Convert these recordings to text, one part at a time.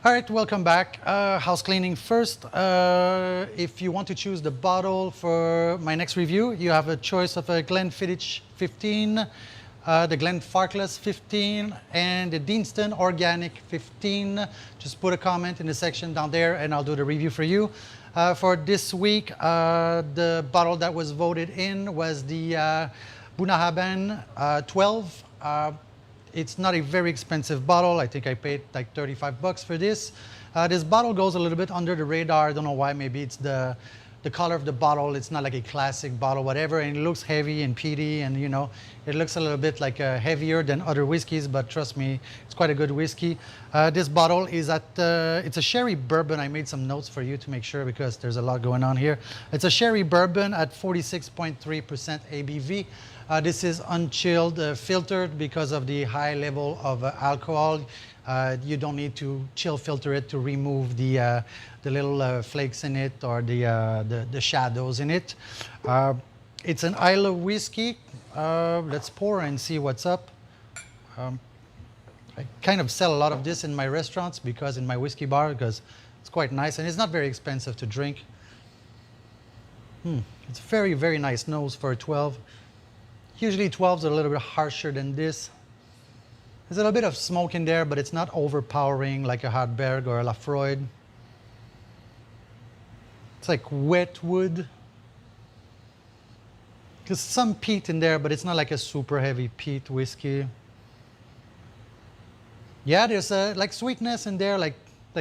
All right, welcome back. House cleaning first. If you want to choose the bottle for my next review, you have a choice of a Glenfiddich 15, the Glenfarclas 15, and the Deanston Organic 15. Just put a comment in the section down there and I'll do the review for you. For this week, the bottle that was voted in was the Bunnahabhain 12. It's not a very expensive bottle. I think I paid like 35 bucks for this. This bottle goes a little bit under the radar. I don't know why. Maybe it's the color of the bottle. It's not like a classic bottle, whatever. And it looks heavy and peaty, and you know, it looks a little bit like heavier than other whiskeys. But trust me, it's quite a good whiskey. This bottle is at it's a sherry bourbon. I made some notes for you to make sure because there's a lot going on here. It's a sherry bourbon at 46.3% ABV. This is unchilled, filtered because of the high level of alcohol. You don't need to chill filter it to remove the little flakes in it or the shadows in it. It's an Islay whiskey. Let's pour and see what's up. I kind of sell a lot of this in my restaurants because in my whiskey bar because it's quite nice and it's not very expensive to drink. It's very, very nice nose for a 12. Usually 12s are a little bit harsher than this. There's a little bit of smoke in there, but it's not overpowering like a Hartberg or a Lafroid. It's like wet wood. There's some peat in there, but it's not like a super heavy peat whiskey. Yeah, there's like sweetness in there, like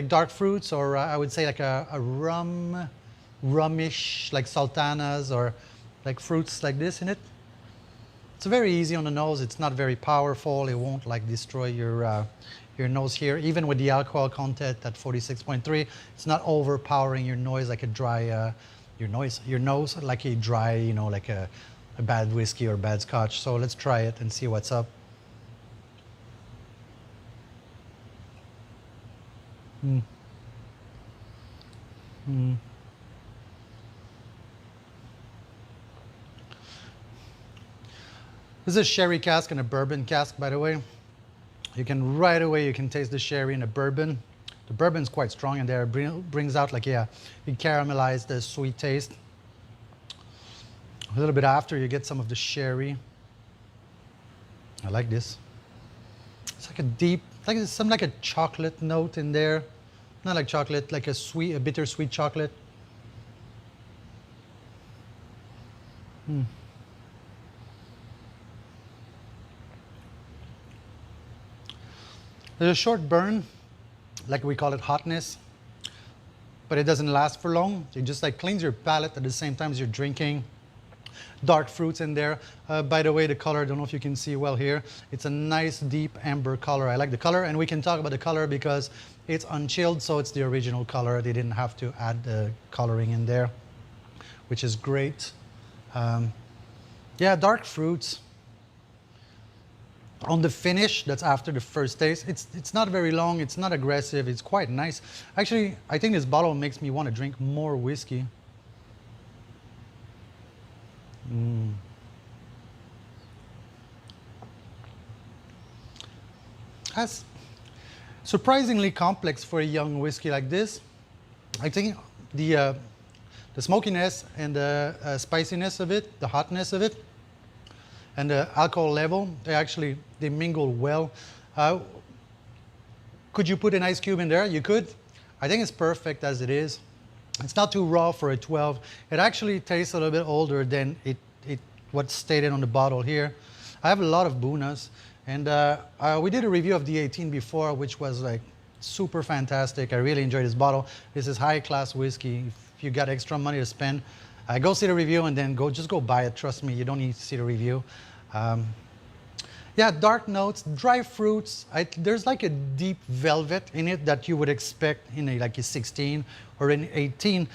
dark fruits, or I would say like a rumish, like sultanas, or like fruits like this in it. It's very easy on the nose. It's not very powerful. It won't like destroy your nose here. Even with the alcohol content at 46.3, it's not overpowering your nose like a dry your nose like a dry, you know, like a bad whiskey or bad scotch. So let's try it and see what's up. This is a sherry cask and a bourbon cask, by the way. You can right away, you can taste the sherry and the bourbon. The bourbon's quite strong in there. It brings out like, yeah, you caramelize the sweet taste. A little bit after, you get some of the sherry. I like this. It's like a deep, like some like a chocolate note in there. Not like chocolate, like a sweet, a bittersweet chocolate. There's a short burn, like we call it hotness, but it doesn't last for long. It just like cleans your palate at the same time as you're drinking. Dark fruits in there. By the way, the color, I don't know if you can see well here. It's a nice deep amber color. I like the color, and we can talk about the color because it's unchilled, so it's the original color. They didn't have to add the coloring in there, which is great. Yeah, dark fruits. On the finish, that's after the first taste, it's not very long, it's not aggressive, it's quite nice. Actually, I think this bottle makes me want to drink more whiskey. That's surprisingly complex for a young whiskey like this. I think the smokiness and the spiciness of it, the hotness of it, and the alcohol level, they mingle well. Could you put an ice cube in there? You could. I think it's perfect as it is. It's not too raw for a 12. It actually tastes a little bit older than what's stated on the bottle here. I have a lot of Bunnas, and we did a review of the 18 before, which was like super fantastic. I really enjoyed this bottle. This is high-class whiskey. If you got extra money to spend, go see the review and then just go buy it. Trust me, you don't need to see the review. Yeah, dark notes, dry fruits. There's like a deep velvet in it that you would expect in like a 16 or an 18.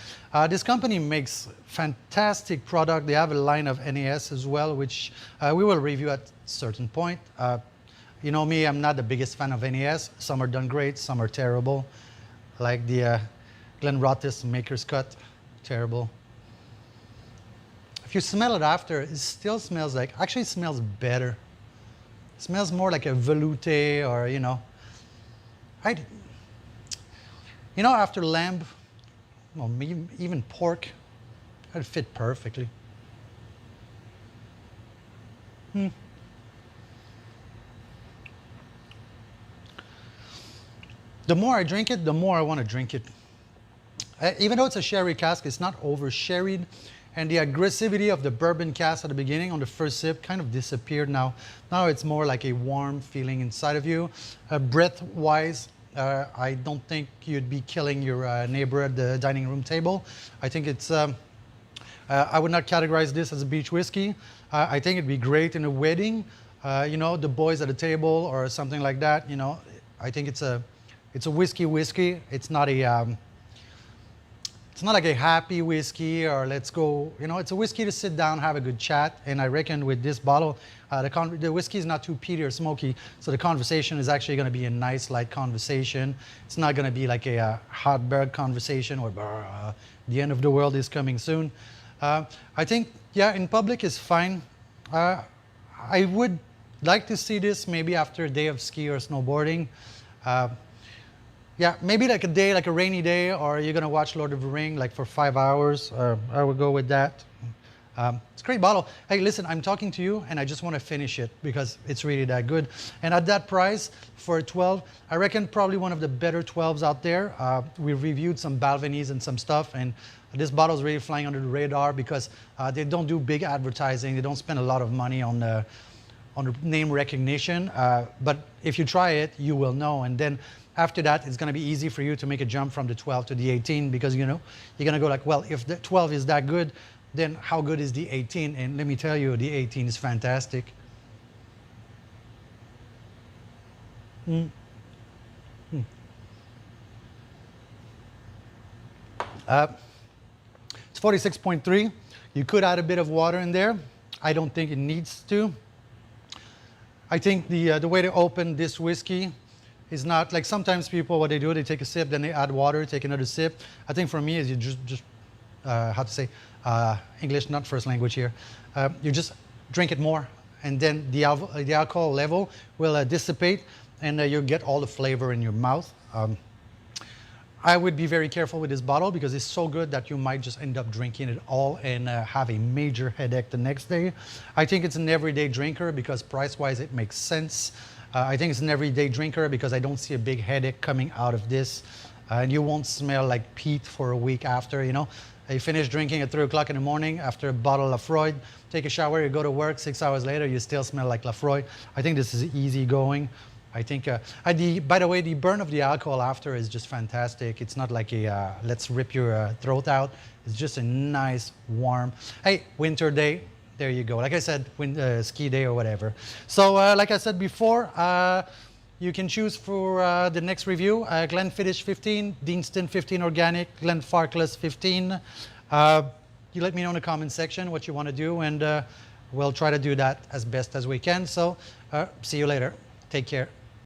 This company makes fantastic product. They have a line of NAS as well, which we will review at a certain point. You know me, I'm not the biggest fan of NAS. Some are done great, some are terrible. Like the Glenrothes Maker's Cut, terrible. If you smell it after, it still smells like, actually it smells better. It smells more like a velouté or, you know. You know, after lamb, well, even pork, that'd fit perfectly. The more I drink it, the more I want to drink it. Even though it's a sherry cask, it's not over sherried. And the aggressivity of the bourbon cask at the beginning on the first sip kind of disappeared now. Now it's more like a warm feeling inside of you. Breath-wise, I don't think you'd be killing your neighbor at the dining room table. I think it's, I would not categorize this as a beach whiskey. I think it'd be great in a wedding, you know, the boys at the table or something like that, you know. I think it's a whiskey. It's not a, it's not like a happy whiskey or let's go, you know, it's a whiskey to sit down, have a good chat. And I reckon with this bottle, the whiskey is not too peaty or smoky. So the conversation is actually going to be a nice, light conversation. It's not going to be like a hot bird conversation or the end of the world is coming soon. I think, yeah, in public is fine. I would like to see this maybe after a day of ski or snowboarding. Yeah, maybe like a day, like a rainy day, or you're gonna watch Lord of the Ring like for 5 hours. I would go with that. It's a great bottle. Hey, listen, I'm talking to you and I just want to finish it because it's really that good. And at that price for a 12, I reckon probably one of the better 12s out there. We reviewed some Balvenies and some stuff, and this bottle is really flying under the radar because they don't do big advertising. They don't spend a lot of money on the name recognition. But if you try it, you will know. And then after that, it's going to be easy for you to make a jump from the 12 to the 18 because, you know, you're going to go like, well, if the 12 is that good, then how good is the 18? And let me tell you, the 18 is fantastic. It's 46.3. You could add a bit of water in there. I don't think it needs to. I think the way to open this whiskey is not like sometimes people, what they do, they take a sip, then they add water, take another sip. I think for me is you just how to say, English, not first language here. You just drink it more, and then the alcohol level will dissipate, and you'll get all the flavor in your mouth. I would be very careful with this bottle because it's so good that you might just end up drinking it all and have a major headache the next day. I think it's an everyday drinker because price-wise it makes sense. I think it's an everyday drinker because I don't see a big headache coming out of this. And you won't smell like peat for a week after, you know. You finish drinking at 3 o'clock in the morning after a bottle of Lafroy, take a shower, you go to work, 6 hours later, you still smell like Lafroy. I think this is easy going. I think, by the way, the burn of the alcohol after is just fantastic. It's not like a, let's rip your throat out. It's just a nice, warm, hey, winter day, there you go. Like I said, ski day or whatever. So like I said before, you can choose for the next review, Glenfiddich 15, Deanston 15 Organic, Glenfarclas 15. You let me know in the comment section what you want to do, and we'll try to do that as best as we can. So see you later. Take care.